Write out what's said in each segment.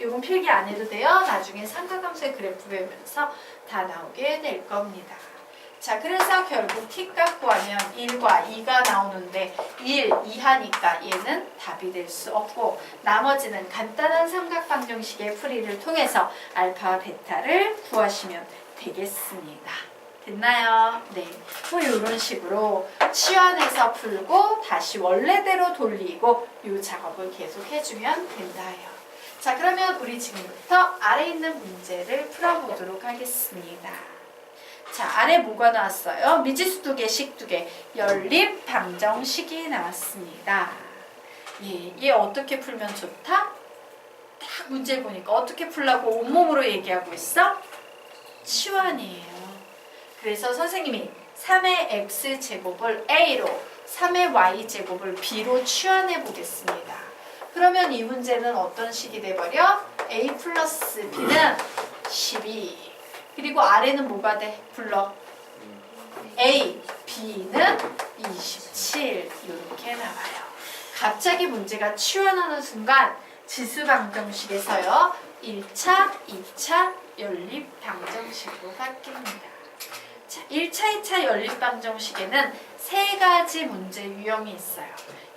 이건 필기 안 해도 돼요. 나중에 삼각함수의 그래프 배우면서 다 나오게 될 겁니다. 자, 그래서 결국 t값 구하면 1과 2가 나오는데 1 이하니까 얘는 답이 될 수 없고 나머지는 간단한 삼각방정식의 풀이를 통해서 알파와 베타를 구하시면 되겠습니다. 됐나요? 네. 뭐 이런 식으로 치환해서 풀고 다시 원래대로 돌리고 이 작업을 계속 해주면 된다요. 자, 그러면 우리 지금부터 아래 있는 문제를 풀어보도록 하겠습니다. 자, 아래 뭐가 나왔어요? 미지수 2개, 식 2개, 연립 방정식이 나왔습니다. 얘 어떻게 풀면 좋다? 딱 문제 보니까 어떻게 풀라고 온몸으로 얘기하고 있어? 치환이에요. 그래서 선생님이 3의 x제곱을 a로 3의 y제곱을 b로 치환해 보겠습니다. 그러면 이 문제는 어떤 식이 돼버려? a 플러스 b는 12 그리고 아래는 뭐가 돼? 불러. a, b는 27 이렇게 나와요. 갑자기 문제가 치환하는 순간 지수방정식에서요 1차, 2차 연립 방정식으로 바뀝니다. 자, 1차, 2차 연립방정식에는 세 가지 문제 유형이 있어요.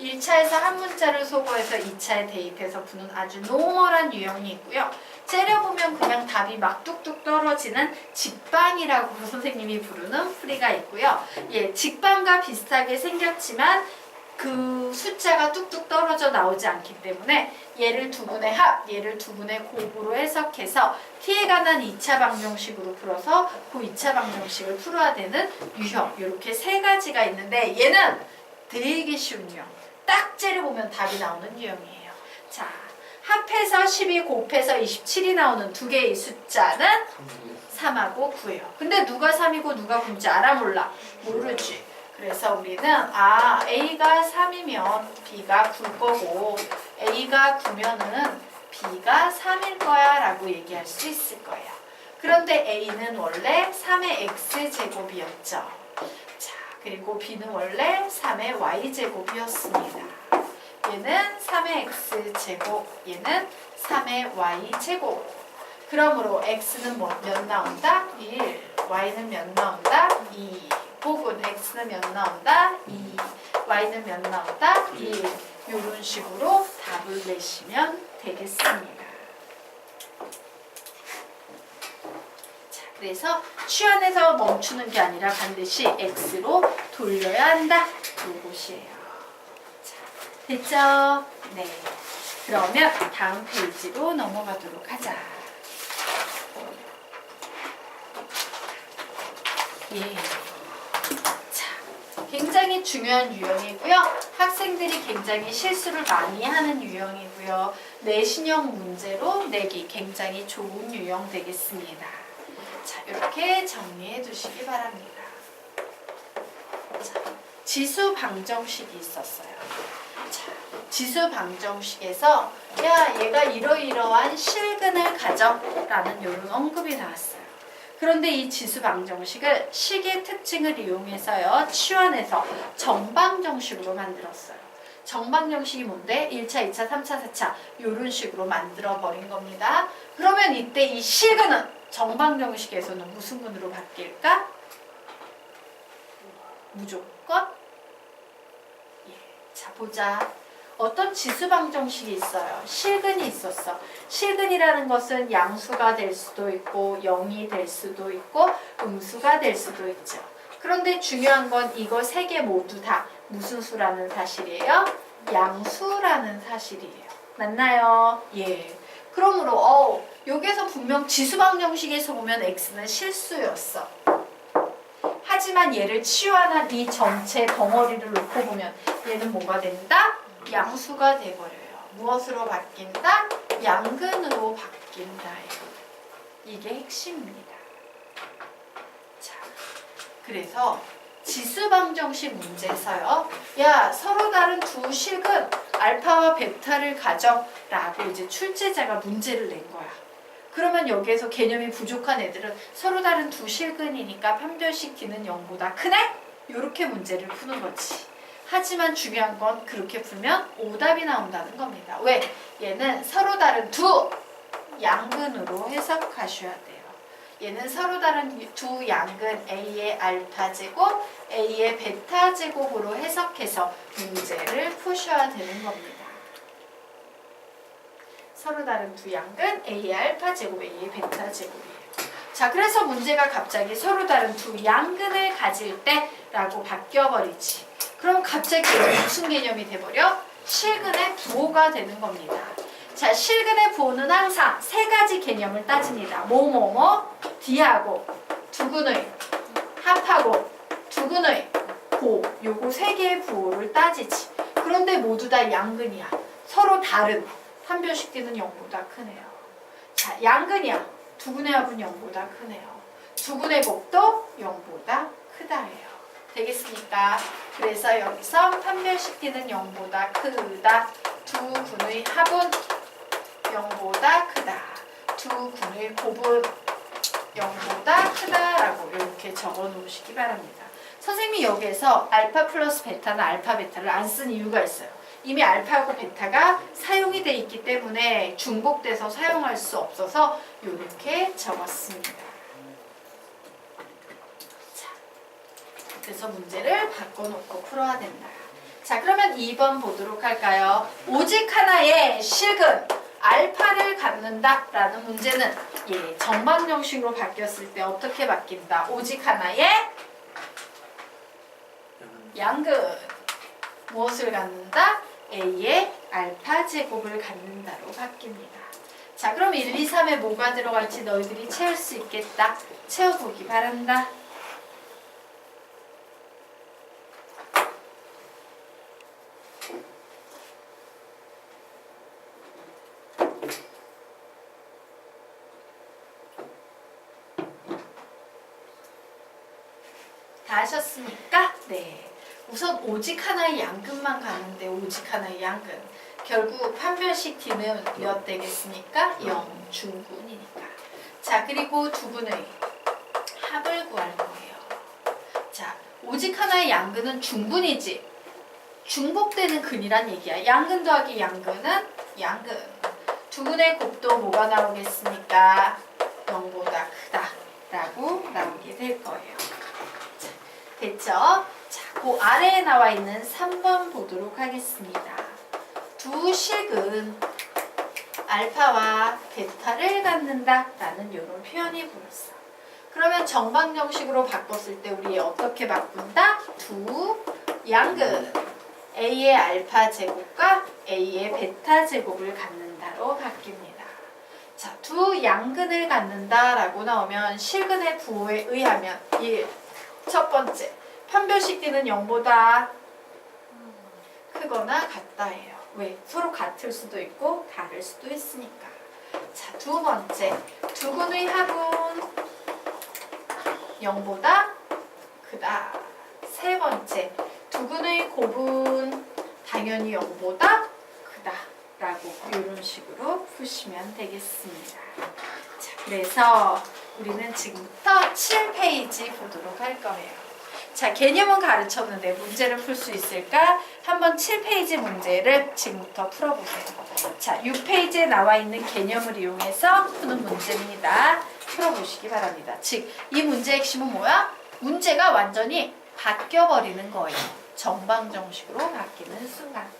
1차에서 한 문자를 소거해서 2차에 대입해서 푸는 아주 노멀한 유형이 있고요. 째려보면 그냥 답이 막 뚝뚝 떨어지는 직방이라고 선생님이 부르는 풀이가 있고요. 예, 직방과 비슷하게 생겼지만 그 숫자가 뚝뚝 떨어져 나오지 않기 때문에 얘를 두 분의 합, 얘를 두 분의 곱으로 해석해서 t에 관한 2차 방정식으로 풀어서 그 2차 방정식을 풀어야 되는 유형 이렇게 세 가지가 있는데 얘는 되게 쉬운 유형. 딱 째려보면 답이 나오는 유형이에요. 자, 합해서 12 곱해서 27이 나오는 두 개의 숫자는 3하고 9예요. 근데 누가 3이고 누가 9인지 알아 몰라? 모르지. 그래서 우리는 A가 3이면 B가 9일 거고 A가 9면은 B가 3일 거야 라고 얘기할 수 있을 거예요. 그런데 A는 원래 3의 X제곱이었죠. 자, 그리고 B는 원래 3의 Y제곱이었습니다. 얘는 3의 X제곱, 얘는 3의 Y제곱. 그러므로 X는 몇 나온다? 1, Y는 몇 나온다? 2. 혹은 x는 몇 나온다? 2. y는 몇 나온다? 1. 이런 식으로 답을 내시면 되겠습니다. 자, 그래서 치환해서 멈추는 게 아니라 반드시 x로 돌려야 한다. 이것이에요. 자, 됐죠? 네. 그러면 다음 페이지로 넘어가도록 하자. 예. 굉장히 중요한 유형이고요. 학생들이 굉장히 실수를 많이 하는 유형이고요. 내신형 문제로 내기 굉장히 좋은 유형 되겠습니다. 자, 이렇게 정리해 두시기 바랍니다. 자, 지수 방정식이 있었어요. 자, 지수 방정식에서 야, 얘가 이러이러한 실근을 가져 라는 이런 언급이 나왔어요. 그런데 이 지수 방정식을 식의 특징을 이용해서요 치환해서 정방정식으로 만들었어요. 정방정식이 뭔데? 1차, 2차, 3차, 4차 이런 식으로 만들어 버린 겁니다. 그러면 이때 이 식은 정방정식에서는 무슨 근으로 바뀔까? 무조건? 예. 자, 보자. 어떤 지수 방정식이 있어요. 실근이 있었어. 실근이라는 것은 양수가 될 수도 있고 0이 될 수도 있고 음수가 될 수도 있죠. 그런데 중요한 건 이거 세 개 모두 다 무슨 수라는 사실이에요? 양수라는 사실이에요. 맞나요? 예. 그러므로 여기서 분명 지수 방정식에서 보면 x는 실수였어. 하지만 얘를 치환한 이 전체 덩어리를 놓고 보면 얘는 뭐가 된다? 양수가 돼버려요. 무엇으로 바뀐다? 양근으로 바뀐다. 이게 핵심입니다. 자, 그래서 지수방정식 문제에서요. 야, 서로 다른 두 식은 알파와 베타를 가져 라고 이제 출제자가 문제를 낸 거야. 그러면 여기에서 개념이 부족한 애들은 서로 다른 두 실근이니까 판별식 D는 0보다 크네? 이렇게 문제를 푸는 거지. 하지만 중요한 건 그렇게 풀면 오답이 나온다는 겁니다. 왜? 얘는 서로 다른 두 양근으로 해석하셔야 돼요. 얘는 서로 다른 두 양근 A의 알파 제곱, A의 베타 제곱으로 해석해서 문제를 푸셔야 되는 겁니다. 서로 다른 두 양근 A의 알파 제곱, A의 베타 제곱이에요. 자, 그래서 문제가 갑자기 서로 다른 두 양근을 가질 때 라고 바뀌어버리지. 그럼 갑자기 무슨 개념이 돼버려? 실근의 부호가 되는 겁니다. 자, 실근의 부호는 항상 세 가지 개념을 따집니다. 뭐뭐뭐, D하고 두근의, 합하고 두근의 고, 요거 세 개의 부호를 따지지. 그런데 모두 다 양근이야. 서로 다른, 판별식 D는 0보다 크네요. 자, 양근이야. 두근의 합은 0보다 크네요. 두근의 곱도 0보다 크다예요. 되겠습니까? 그래서 여기서 판별식 D는 0보다 크다. 두 군의 합은 0보다 크다. 두 군의 곱은 0보다 크다라고 이렇게 적어 놓으시기 바랍니다. 선생님이 여기에서 알파 플러스 베타나 알파 베타를 안 쓴 이유가 있어요. 이미 알파하고 베타가 사용이 돼 있기 때문에 중복돼서 사용할 수 없어서 이렇게 적었습니다. 자, 그래서 문제를 바꿔놓고 풀어야 된다. 자, 그러면 2번 보도록 할까요? 오직 하나의 실근 알파를 갖는다 라는 문제는 정방정식으로 바뀌었을 때 어떻게 바뀐다? 오직 하나의 양근 무엇을 갖는다? A의 알파 제곱을 갖는다로 바뀝니다. 자, 그럼 1, 2, 3에 뭐가 들어갈지 너희들이 채울 수 있겠다. 채워보기 바란다. 다 하셨습니까? 네. 우선 오직 하나의 양근만 가는데 오직 하나의 양근. 결국 판별식 D는 몇 되겠습니까? 0 중근이니까. 자, 그리고 두근의 합을 구할 거예요. 자, 오직 하나의 양근은 중근이지. 중복되는 근이란 얘기야. 양근 더하기 양근은 양근. 두근의 곱도 뭐가 나오겠습니까? 0보다 크다 라고 나오게 될 거예요. 자, 됐죠? 자, 그 아래에 나와 있는 3번 보도록 하겠습니다. 두 식은 알파와 베타를 갖는다 라는 이런 표현이 보였어. 그러면 정방정식으로 바꿨을 때 우리 어떻게 바꾼다? 두 양근 A의 알파 제곱과 A의 베타 제곱을 갖는다로 바뀝니다. 자, 두 양근을 갖는다 라고 나오면 실근의 부호에 의하면 1. 첫 번째, 판별식 D는 0보다 크거나 같다예요. 왜? 서로 같을 수도 있고 다를 수도 있으니까. 자, 두 번째, 두근의 합은 0보다 크다. 세 번째, 두근의 곱은 당연히 0보다 크다 라고 이런 식으로 푸시면 되겠습니다. 자, 그래서 우리는 지금부터 7페이지 보도록 할 거예요. 자, 개념은 가르쳤는데 문제를 풀 수 있을까? 한번 7페이지 문제를 지금부터 풀어보세요. 자, 6페이지에 나와 있는 개념을 이용해서 푸는 문제입니다. 풀어보시기 바랍니다. 즉, 이 문제의 핵심은 뭐야? 문제가 완전히 바뀌어버리는 거예요. 정방정식으로 바뀌는 순간.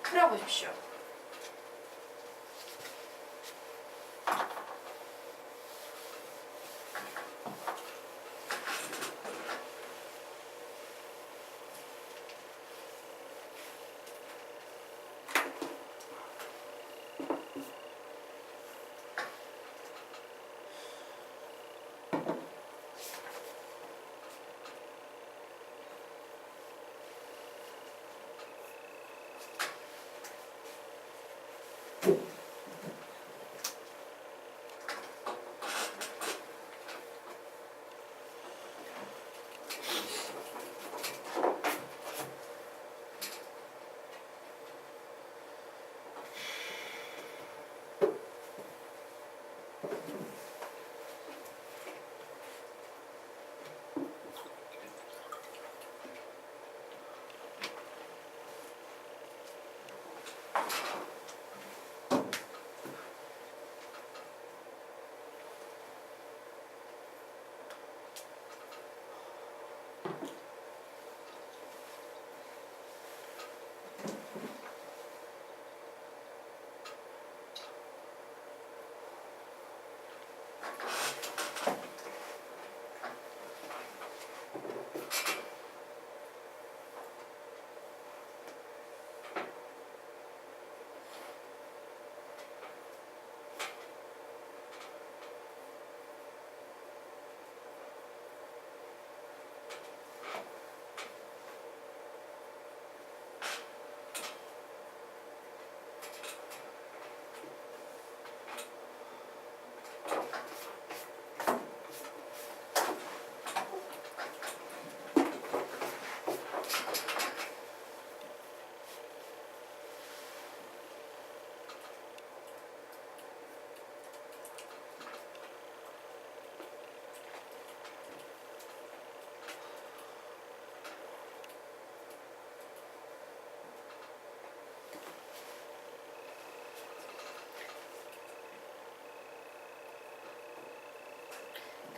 풀어보십시오.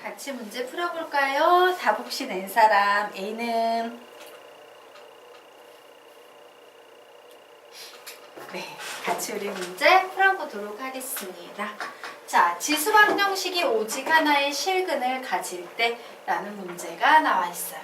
같이 문제 풀어볼까요? 답 혹시 낸 사람 A는 네, 같이 우리 문제 풀어보도록 하겠습니다. 자, 지수방정식이 오직 하나의 실근을 가질 때 라는 문제가 나와 있어요.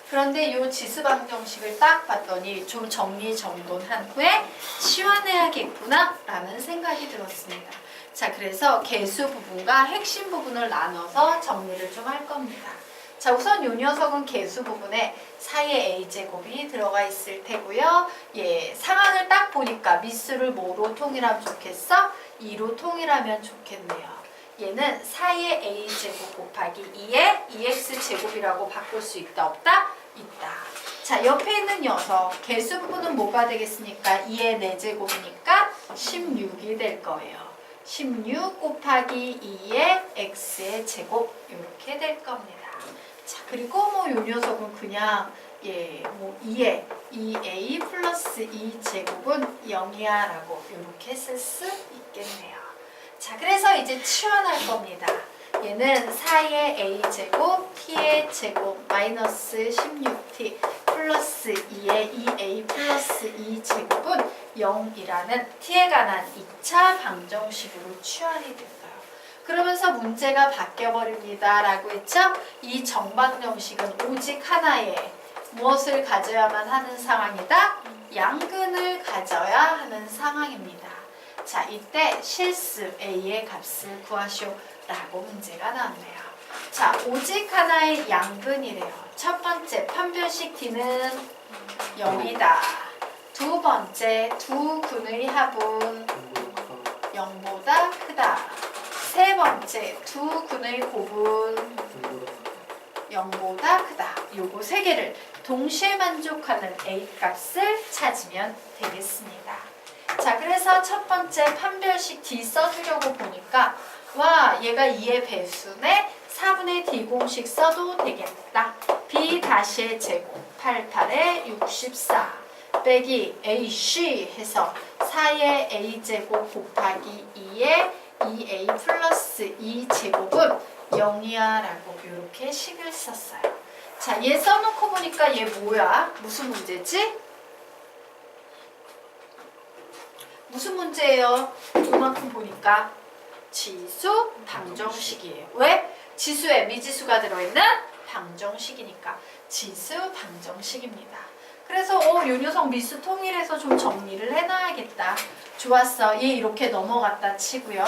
그런데 이 지수방정식을 딱 봤더니 좀 정리정돈한 후에 시원해야겠구나 라는 생각이 들었습니다. 자, 그래서 개수 부분과 핵심 부분을 나눠서 정리를 좀 할 겁니다. 자, 우선 이 녀석은 개수 부분에 4의 a제곱이 들어가 있을 테고요. 예, 상황을 딱 보니까 미수를 뭐로 통일하면 좋겠어? 2로 통일하면 좋겠네요. 얘는 4의 a제곱 곱하기 2의 2x제곱이라고 바꿀 수 있다, 없다? 있다. 자, 옆에 있는 녀석 개수 부분은 뭐가 되겠습니까? 2의 4제곱이니까 16이 될 거예요. 16 곱하기 2의 x의 제곱 이렇게 될 겁니다. 자, 그리고 뭐 요 녀석은 그냥 뭐 2의 2a 플러스 2제곱은 0이야 라고 이렇게 쓸 수 있겠네요. 자, 그래서 이제 치환할 겁니다. 얘는 4의 a제곱 t의 제곱 마이너스 16t 플러스 2의 2a 플러스 2제곱은 0이라는 t에 관한 2차 방정식으로 치환이 됐어요. 그러면서 문제가 바뀌어버립니다 라고 했죠? 이 정방정식은 오직 하나의 무엇을 가져야만 하는 상황이다? 양근을 가져야 하는 상황입니다. 자, 이때 실수 a의 값을 구하시오 라고 문제가 나왔네요. 자, 오직 하나의 양근이래요. 첫 번째 판별식 t는 0이다. 두 번째 두 근의 합은 0보다 크다. 세 번째 두 근의 곱은 0보다 크다. 요거 세 개를 동시에 만족하는 a 값을 찾으면 되겠습니다. 자, 그래서 첫 번째 판별식 d 써주려고 보니까 와, 얘가 2의 배수네. 4분의 d 공식 써도 되겠다. b 다시의 제곱 88에 64 빼기 ac 해서 4의 a제곱 곱하기 2의 2a 플러스 2제곱은 0이야 라고 이렇게 식을 썼어요. 자, 얘 써놓고 보니까 얘 뭐야? 무슨 문제지? 무슨 문제예요? 이만큼 보니까 지수 방정식이에요. 왜? 지수에 미지수가 들어있는 방정식이니까 지수 방정식입니다. 그래서 요 녀석 미수 통일해서 좀 정리를 해놔야겠다. 좋았어. 얘 이렇게 넘어갔다 치고요.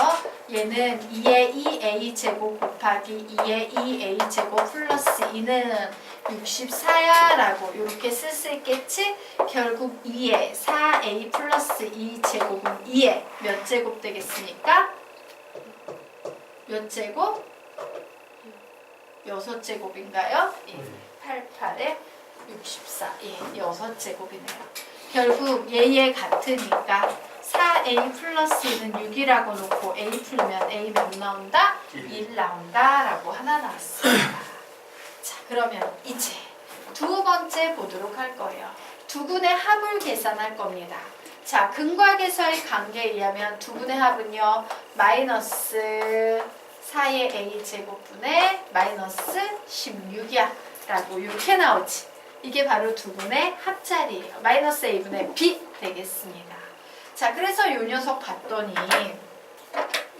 얘는 2의 2a제곱 곱하기 2의 2a제곱 플러스 2는 64야 라고 이렇게 쓸 수 있겠지? 결국 2의 4a 플러스 2제곱은 2의 몇 제곱 되겠습니까? 몇 제곱? 6제곱인가요? 88에 64. 예, 6제곱이네요. 결국 얘의 같으니까 4a 플러스 2는 6이라고 놓고 a 풀면 a 몇 나온다? 1 나온다 라고 하나 나왔습니다. 자, 그러면 이제 두 번째 보도록 할 거예요. 두 근의 합을 계산할 겁니다. 자, 근과 계수의 관계에 의하면 두 근의 합은요. 마이너스 4의 a제곱분의 마이너스 16이야 라고 이렇게 나오지. 이게 바로 두 근의 합자리예요. 마이너스 a분의 b 되겠습니다. 자, 그래서 이 녀석 봤더니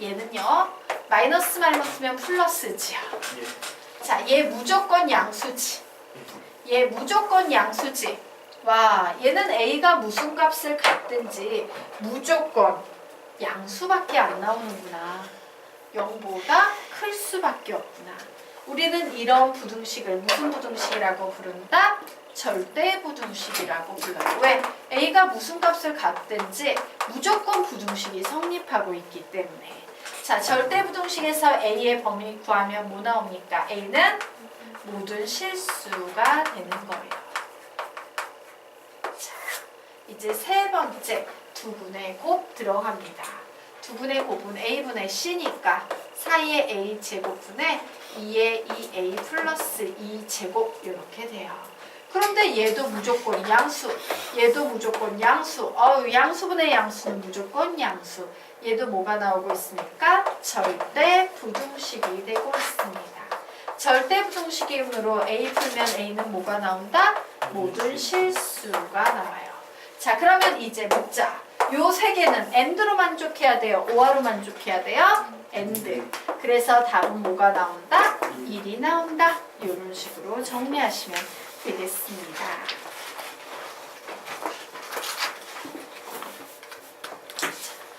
얘는요. 마이너스면 플러스지요. 예. 자, 얘 무조건 양수지. 얘 무조건 양수지. 와, 얘는 A가 무슨 값을 갖든지 무조건 양수밖에 안 나오는구나. 0보다 클 수밖에 없구나. 우리는 이런 부등식을 무슨 부등식이라고 부른다? 절대 부등식이라고 불러요. 왜? A가 무슨 값을 갖든지 무조건 부등식이 성립하고 있기 때문에. 자, 절대 부등식에서 A의 범위 구하면 뭐 나옵니까? A는 모든 실수가 되는 거예요. 자, 이제 세 번째 두분의 곱 들어갑니다. 두분의 곱은 A분의 C니까 사이의 A 제곱분의 2의 2A 플러스 2제곱 이렇게 돼요. 그런데 얘도 무조건 양수, 얘도 무조건 양수. 양수분의 양수는 무조건 양수. 얘도 뭐가 나오고 있습니까? 절대 부등식이 되고 있습니다. 절대 부등식이므로 A 풀면 A는 뭐가 나온다? 모든 실수가 나와요. 자, 그러면 이제 묻자. 요 세 개는 AND로 만족해야 돼요? OR로 만족해야 돼요? AND. 그래서 답은 뭐가 나온다? 1이 나온다. 이런 식으로 정리하시면 되겠습니다.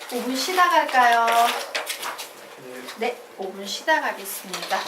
5분 쉬다 갈까요? 네, 5분 쉬다 가겠습니다.